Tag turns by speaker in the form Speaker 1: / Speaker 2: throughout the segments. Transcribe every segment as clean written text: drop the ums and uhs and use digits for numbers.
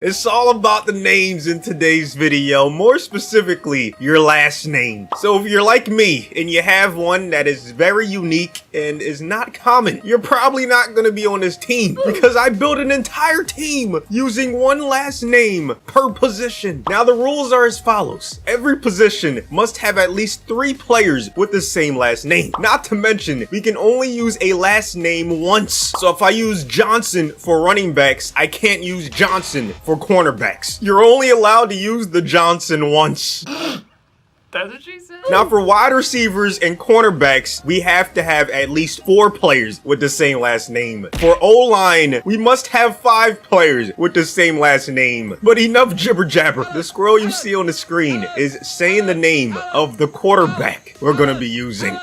Speaker 1: It's all about the names in today's video, more specifically, your last name. So if you're like me, and you have one that is very unique and is not common, you're probably not gonna be on this team, because I built an entire team using one last name per position. Now the rules are as follows. Every position must have at least 3 players with the same last name. Not to mention, we can only use a last name once. So if I use Johnson for running backs, I can't use Johnson for cornerbacks. You're only allowed to use the Johnson once.
Speaker 2: That's what she said?
Speaker 1: Now for wide receivers and cornerbacks, we have to have at least 4 players with the same last name. For O-line, we must have 5 players with the same last name. But enough jibber jabber. The scroll you see on the screen is saying the name of the quarterback we're gonna be using.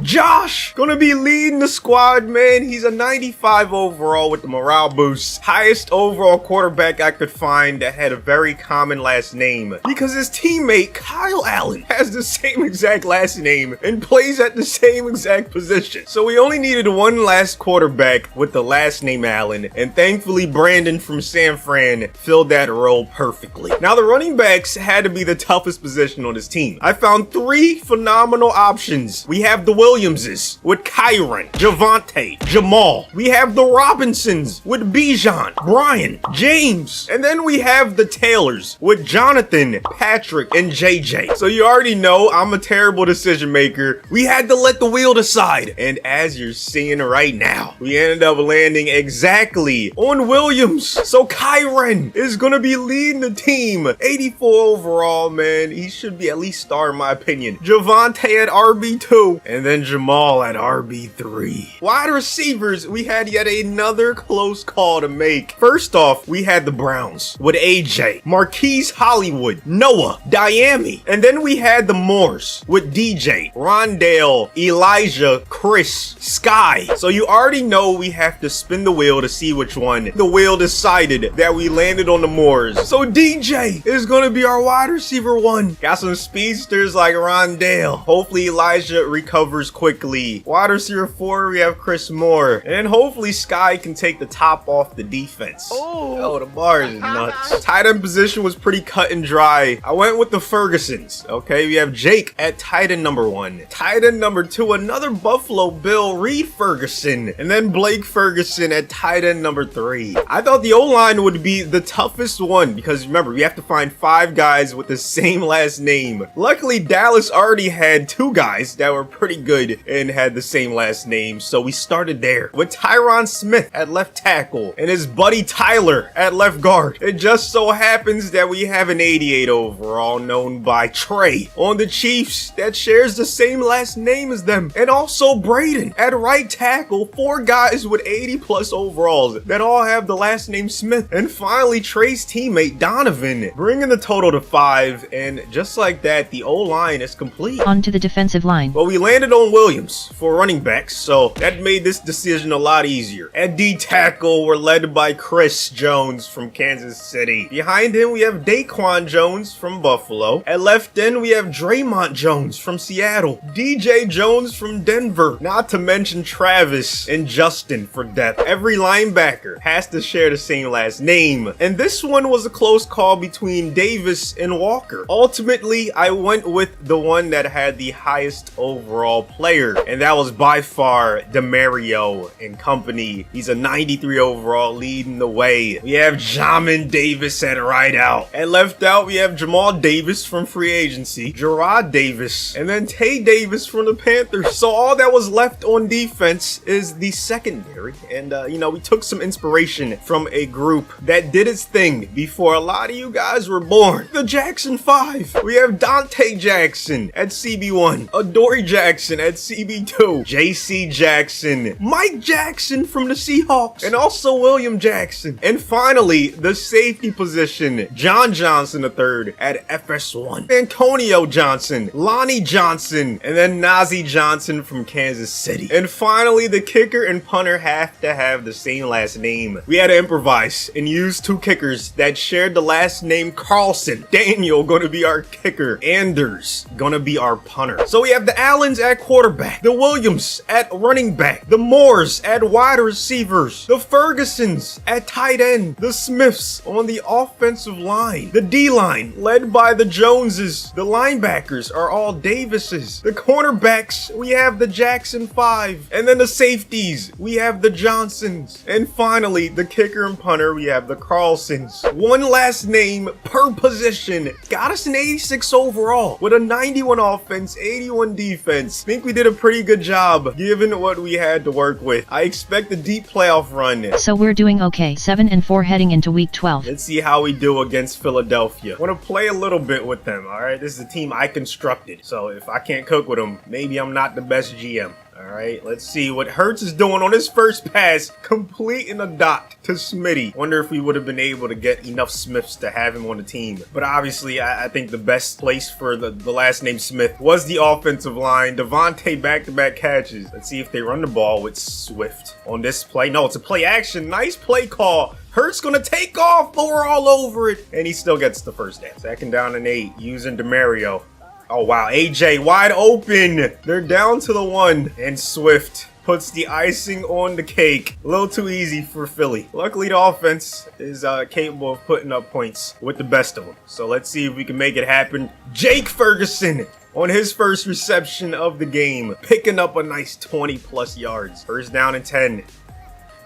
Speaker 1: Josh, gonna be leading the squad, man. He's a 95 overall with the morale boost. Highest overall quarterback I could find that had a very common last name. Because his teammate, Kyle Allen, has the same exact last name and plays at the same exact position. So we only needed one last quarterback with the last name Allen. And thankfully, Brandon from San Fran filled that role perfectly. Now the running backs had to be the toughest position on this team. I found 3 phenomenal options. We have the Williamses with Kyron, Javante, Jamal. We have the Robinsons with Bijan, Brian, James. And then we have the Taylors with Jonathan, Patrick, and JJ. So you already know I'm a terrible decision maker. We had to let the wheel decide. And as you're seeing right now, we ended up landing exactly on Williams. So Kyron is gonna be leading the team. 84 overall, man. He should be at least star in my opinion. Javante at RB2. And then Jamal at RB3. Wide receivers, we had yet another close call to make. First off, we had the Browns with AJ, Marquise Hollywood, Noah, Diami. And then we had the Moors with DJ, Rondale, Elijah, Chris, Sky. So you already know we have to spin the wheel to see which one. The wheel decided that we landed on the Moors. So DJ is gonna be our wide receiver 1. Got some speedsters like Rondale. Hopefully Elijah recovers quickly. Wide receiver 4, we have Chris Moore. And hopefully Sky can take the top off the defense. Oh, the bars is nuts. Tight end position was pretty cut and dry. I went with the Fergusons. Okay, we have Jake at tight end number 1. Tight end number 2, another Buffalo Bill, Reed Ferguson. And then Blake Ferguson at tight end number 3. I thought the O-line would be the toughest one because remember, we have to find 5 guys with the same last name. Luckily, Dallas already had 2 guys that were pretty good and had the same last name, so we started there with Tyron Smith at left tackle and his buddy Tyler at left guard. It just so happens that we have an 88 overall known by Trey on the Chiefs that shares the same last name as them, and also Braden at right tackle. 4 guys with 80 plus overalls that all have the last name Smith. And finally Trey's teammate Donovan, bringing the total to 5, and just like that the O-line is complete.
Speaker 3: On to the defensive line.
Speaker 1: Well, we landed on Williams for running backs, so that made this decision a lot easier. At D tackle, we're led by Chris Jones from Kansas City. Behind him, we have Daquan Jones from Buffalo. At left end, we have Draymond Jones from Seattle. DJ Jones from Denver. Not to mention Travis and Justin for depth. Every linebacker has to share the same last name. And this one was a close call between Davis and Walker. Ultimately, I went with the one that had the highest overall player, and that was by far DeMario and company. He's a 93 overall leading the way. We have Jamin Davis at right out. At left out, we have Jamal Davis from free agency, Gerard Davis, and then Tay Davis from the Panthers. So all that was left on defense is the secondary. And you know, we took some inspiration from a group that did its thing before a lot of you guys were born. The Jackson 5. We have Dante Jackson at CB1, Adoree Jackson at CB2, JC Jackson, Mike Jackson from the Seahawks, and also William Jackson. And finally, the safety position, John Johnson III at FS1, Antonio Johnson, Lonnie Johnson, and then Nazi Johnson from Kansas City. And finally, the kicker and punter have to have the same last name. We had to improvise and use 2 kickers that shared the last name Carlson. Daniel gonna be our kicker, Anders gonna be our punter. So we have the Allens Johns at quarterback, the Williams at running back, the Moores at wide receivers, the Fergusons at tight end, the Smiths on the offensive line, the D-line led by the Joneses, the linebackers are all Davises, the cornerbacks, we have the Jackson 5, and then the safeties, we have the Johnsons, and finally, the kicker and punter, we have the Carlsons. One last name per position. Got us an 86 overall with a 91 offense, 81 defense. Think we did a pretty good job given what we had to work with. I expect a deep playoff run.
Speaker 3: So we're doing okay, 7-4 heading into week 12.
Speaker 1: Let's see how we do against Philadelphia. Want to play a little bit with them, all right? This is a team I constructed. So if I can't cook with them, maybe I'm not the best GM. All right, let's see what Hurts is doing on his first pass, completing a dot to Smitty. Wonder if we would have been able to get enough Smiths to have him on the team. But obviously, I think the best place for the last name Smith was the offensive line. Devontae back-to-back catches. Let's see if they run the ball with Swift on this play. No, it's a play action. Nice play call. Hurts gonna take off, but we're all over it. And he still gets the first down. 2nd down and 8, using DeMario. Oh, wow. AJ wide open. They're down to the 1. And Swift puts the icing on the cake. A little too easy for Philly. Luckily, the offense is capable of putting up points with the best of them. So let's see if we can make it happen. Jake Ferguson on his first reception of the game, picking up a nice 20+ yards. 1st down and 10.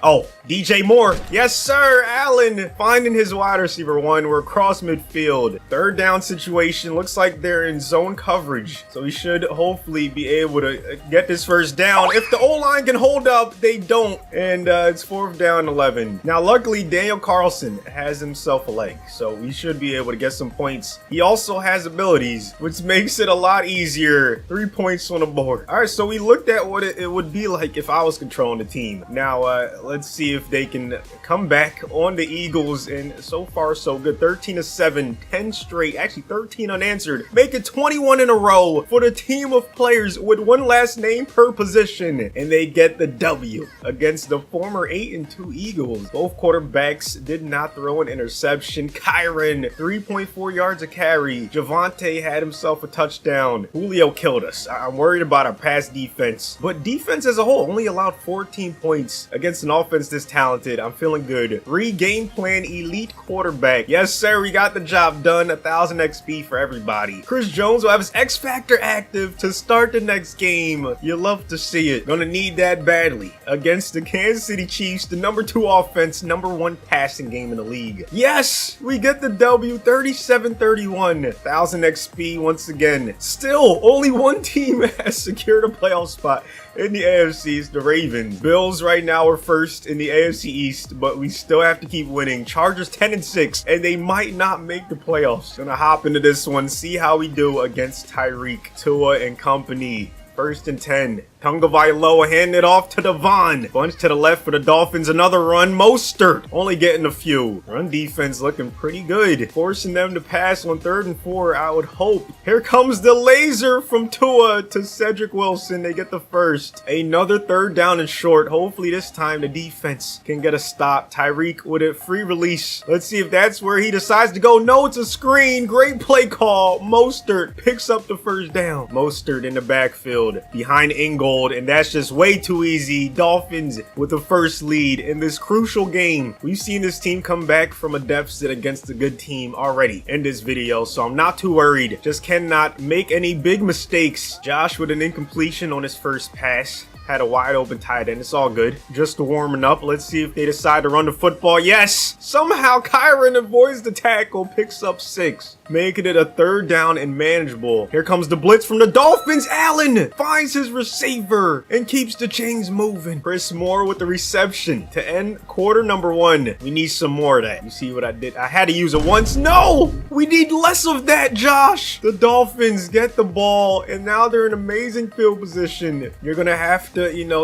Speaker 1: Oh, DJ Moore. Yes, sir. Allen finding his wide receiver 1. We're across midfield. 3rd down situation. Looks like they're in zone coverage. So we should hopefully be able to get this 1st down. If the O-line can hold up, they don't. And it's 4th down 11. Now, luckily, Daniel Carlson has himself a leg. So we should be able to get some points. He also has abilities, which makes it a lot easier. 3 points on the board. All right, so we looked at what it would be like if I was controlling the team. Now, let's see if they can come back on the Eagles, and so far so good. 13-7, 10 straight, actually 13 unanswered. Make it 21 in a row for the team of players with one last name per position, and they get the W against the former 8-2 Eagles. Both quarterbacks did not throw an interception. Kyron, 3.4 yards a carry. Javonte had himself a touchdown. Julio killed us. I'm worried about our pass defense, but defense as a whole only allowed 14 points against an offense this talented. I'm feeling good. Game plan elite quarterback. Yes, sir. We got the job done. 1,000 XP for everybody. Chris Jones will have his X Factor active to start the next game. You love to see it. Gonna need that badly against the Kansas City Chiefs, the number 2 offense, number 1 passing game in the league. Yes, we get the W. 37-31. 1,000 XP once again. Still, only one team has secured a playoff spot in the AFC. It's the Ravens. Bills right now are first in the AFC East, but we still have to keep winning. Chargers 10-6, and they might not make the playoffs. Gonna hop into this one, see how we do against Tyreek, Tua, and company. 1st and 10. Tagovailoa handing it off to Devon. Bunch to the left for the Dolphins. Another run. Mostert only getting a few. Run defense looking pretty good. Forcing them to pass on 3rd and 4, I would hope. Here comes the laser from Tua to Cedric Wilson. They get the 1st. Another 3rd down and short. Hopefully this time the defense can get a stop. Tyreek with a free release. Let's see if that's where he decides to go. No, it's a screen. Great play call. Mostert picks up the 1st down. Mostert in the backfield behind Ingold. And that's just way too easy. Dolphins with the 1st lead in this crucial game. We've seen this team come back from a deficit against a good team already in this video, so I'm not too worried. Just cannot make any big mistakes. Josh with an incompletion on his first pass. Had a wide open tight end. It's all good. Just warming up. Let's see if they decide to run the football. Yes! Somehow Kyron avoids the tackle, picks up 6. Making it a 3rd down and manageable. Here comes the blitz from the Dolphins. Allen finds his receiver and keeps the chains moving. Chris Moore with the reception to end quarter number 1. We need some more of that. You see what I did? I had to use it once. No! We need less of that, Josh! The Dolphins get the ball, and now they're in amazing field position. You're gonna have to,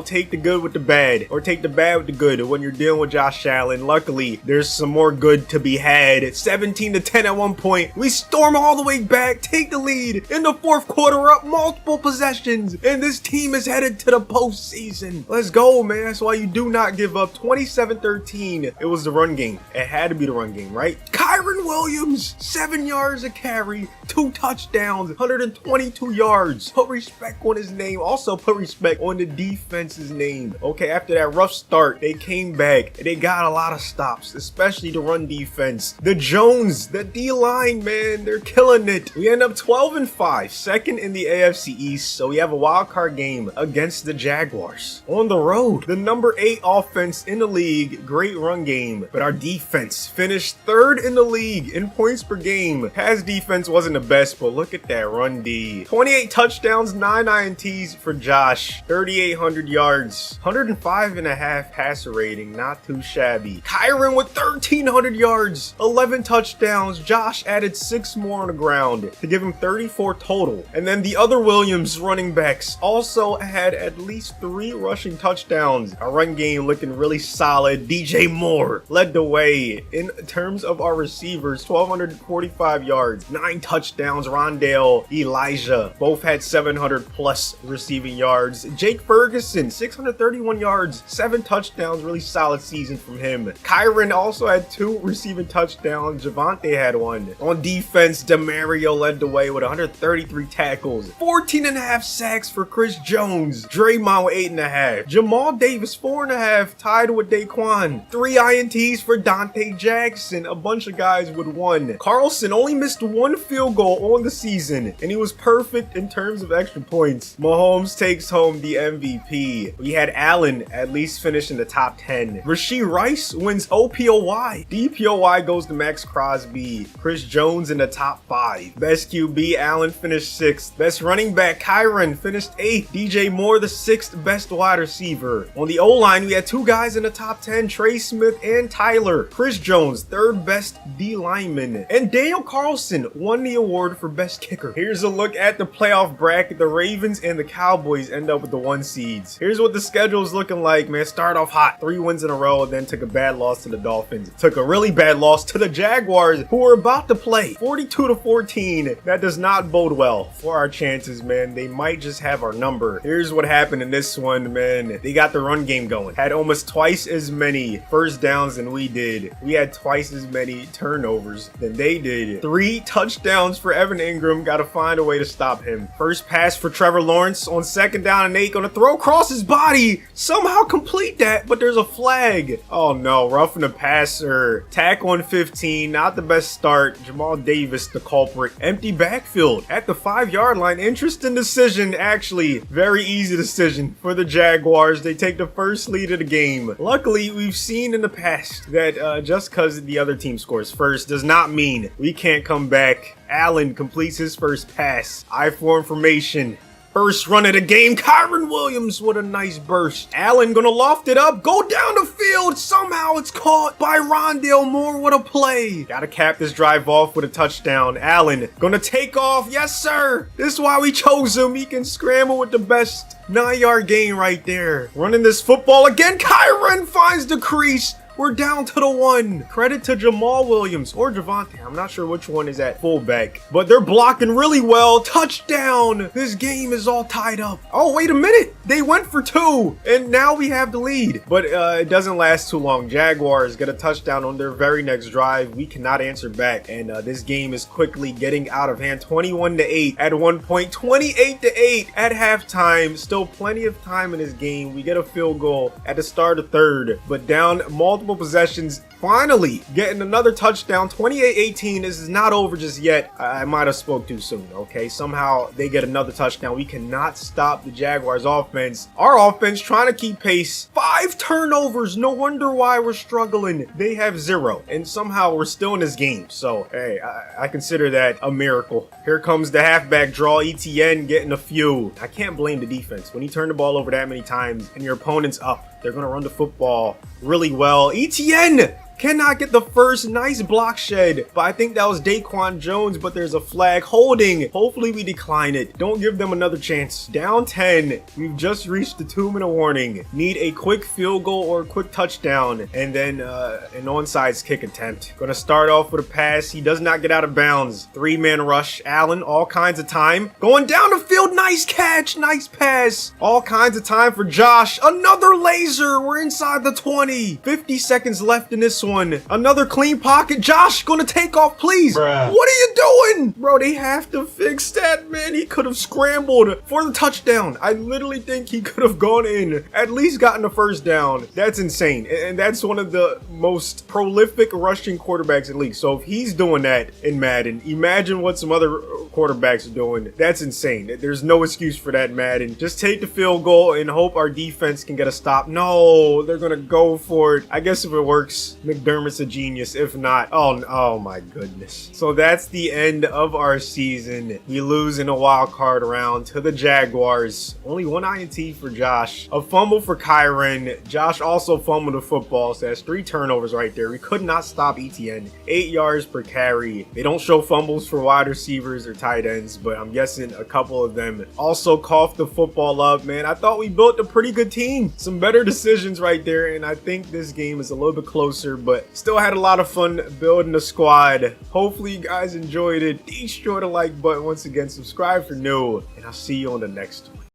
Speaker 1: take the good with the bad, or take the bad with the good when you're dealing with Josh Allen. Luckily, there's some more good to be had. 17-10 at one point. We storm all the way back, take the lead in the 4th quarter, up multiple possessions, and this team is headed to the postseason. Let's go, man. That's why you do not give up. 27-13. It was the run game. It had to be the run game, right? Kyron Williams, 7 yards a carry, 2 touchdowns, 122 yards. Put respect on his name. Also put respect on the defense's name. Okay, after that rough start, they came back and they got a lot of stops, especially the run defense. The Jones, the D-line, man, they're killing it. We end up 12-5, second in the AFC East, so we have a wild card game against the Jaguars. On the road, the number 8 offense in the league, great run game, but our defense finished 3rd in the league in points per game. Pass defense wasn't the best, but look at that run D. 28 touchdowns, 9 INTs for Josh, 3,800 yards, 105.5 passer rating, not too shabby. Kyron with 1,300 yards, 11 touchdowns. Josh added 6 more on the ground to give him 34 total. And then the other Williams running backs also had at least 3 rushing touchdowns. Our run game looking really solid. DJ Moore led the way in terms of our receivers, 1,245 yards, 9 touchdowns. Rondale, Elijah, both had 700 plus receiving yards. Jake Ferguson, 631 yards, 7 touchdowns, really solid season from him. Kyron also had 2 receiving touchdowns. Javante had 1. On defense, Demario led the way with 133 tackles, 14.5 sacks for Chris Jones. Draymond with 8.5. Jamal Davis, 4.5, tied with Daquan. 3 INTs for Dante Jackson. A bunch of guys with 1. Carlson only missed 1 field goal on the season, and he was perfect in terms of extra points. Mahomes takes home the MVP. We had Allen at least finish in the top 10. Rashee Rice wins OPOY. DPOY goes to Max Crosby. Chris Jones in the top 5. Best QB, Allen finished 6th. Best running back, Kyron finished 8th. DJ Moore, the 6th best wide receiver. On the O-line, we had 2 guys in the top 10, Trey Smith and Tyler. Chris Jones, 3rd best D lineman. And Daniel Carlson won the award for best kicker. Here's a look at the playoff bracket. The Ravens and the Cowboys end up with the 1 seeds. Here's what the schedule is looking like, man. Start off hot, 3 wins in a row, then took a bad loss to the Dolphins. Took a really bad loss to the Jaguars, who were about to play 42-14. That does not bode well for our chances, man. They might just have our number. Here's what happened in this one, man. They got the run game going. Had almost twice as many first downs than we did. We had twice as many turnovers than they did. 3 touchdowns for Evan Ingram. Got to find a way to stop him. First pass for Trevor Lawrence on 2nd down and 8. Gonna throw across his body. Somehow complete that, but there's a flag. Oh no, roughing the passer. Tackle on 15. Not the best start. Jamal Davis, the culprit. Empty backfield at the 5-yard line. Interesting decision, actually. Very easy decision for the Jaguars. They take the first lead of the game. Luckily, we've seen in the past that just because the other team scores first does not mean we can't come back. Allen completes his first pass. I-4 formation. First run of the game, Kyron Williams with a nice burst. Allen gonna loft it up, go down the field. Somehow it's caught by Rondale Moore. What a play. Gotta cap this drive off with a touchdown. Allen gonna take off. Yes, sir. This is why we chose him. He can scramble with the best 9-yard gain right there. Running this football again. Kyron finds the crease. We're down to the 1. Credit to Jamal Williams or Javante. I'm not sure which one is at fullback, but they're blocking really well. Touchdown. This game is all tied up. Oh, wait a minute. They went for 2 and now we have the lead, but it doesn't last too long. Jaguars get a touchdown on their very next drive. We cannot answer back, and this game is quickly getting out of hand. 21-8 at one point, 28-8 at halftime. Still plenty of time in this game. We get a field goal at the start of 3rd, but down multiple possessions. Finally getting another touchdown. 28-18. This is not over just yet. I might have spoke too soon. Okay, somehow they get another touchdown. We cannot stop the Jaguars offense. Our offense trying to keep pace. 5 turnovers. No wonder why we're struggling. They have 0 and somehow we're still in this game. So hey, I consider that a miracle. Here comes the halfback draw. ETN getting a few. I can't blame the defense. When you turn the ball over that many times and your opponent's up, they're going to run the football really well. ETN cannot get the first. Nice block shed, but I think that was Daquan Jones, but there's a flag holding. Hopefully we decline it. Don't give them another chance. Down 10. We've just reached the 2-minute warning. Need a quick field goal or a quick touchdown, and then an onside kick attempt. Gonna start off with a pass. He does not get out of bounds. 3-man rush. Allen, all kinds of time. Going down the field. Nice catch. Nice pass. All kinds of time for Josh. Another laser. We're inside the 20. 50 seconds left in this one. Another clean pocket. Josh gonna take off, please.
Speaker 4: Bruh.
Speaker 1: What are you doing? Bro, they have to fix that, man. He could have scrambled for the touchdown. I literally think he could have gone in, at least gotten the first down. That's insane. And that's one of the most prolific rushing quarterbacks in the league. So if he's doing that in Madden, imagine what some other quarterbacks are doing. That's insane. There's no excuse for that, Madden. Just take the field goal and hope our defense can get a stop. No, they're gonna go for it. I guess if it works, McDermott's a genius. If not, oh my goodness. So that's the end of our season. We lose in a wild card round to the Jaguars. Only one INT for Josh. A fumble for Kyron. Josh also fumbled the football, so that's 3 turnovers right there. We could not stop ETN. 8 yards per carry. They don't show fumbles for wide receivers or tight ends, but I'm guessing a couple of them also coughed the football up, man. I thought we built a pretty good team. Some better decisions right there, and I think this game is a little bit closer, but still had a lot of fun building the squad. Hopefully you guys enjoyed it. Be sure to like button once again, subscribe for new, and I'll see you on the next one.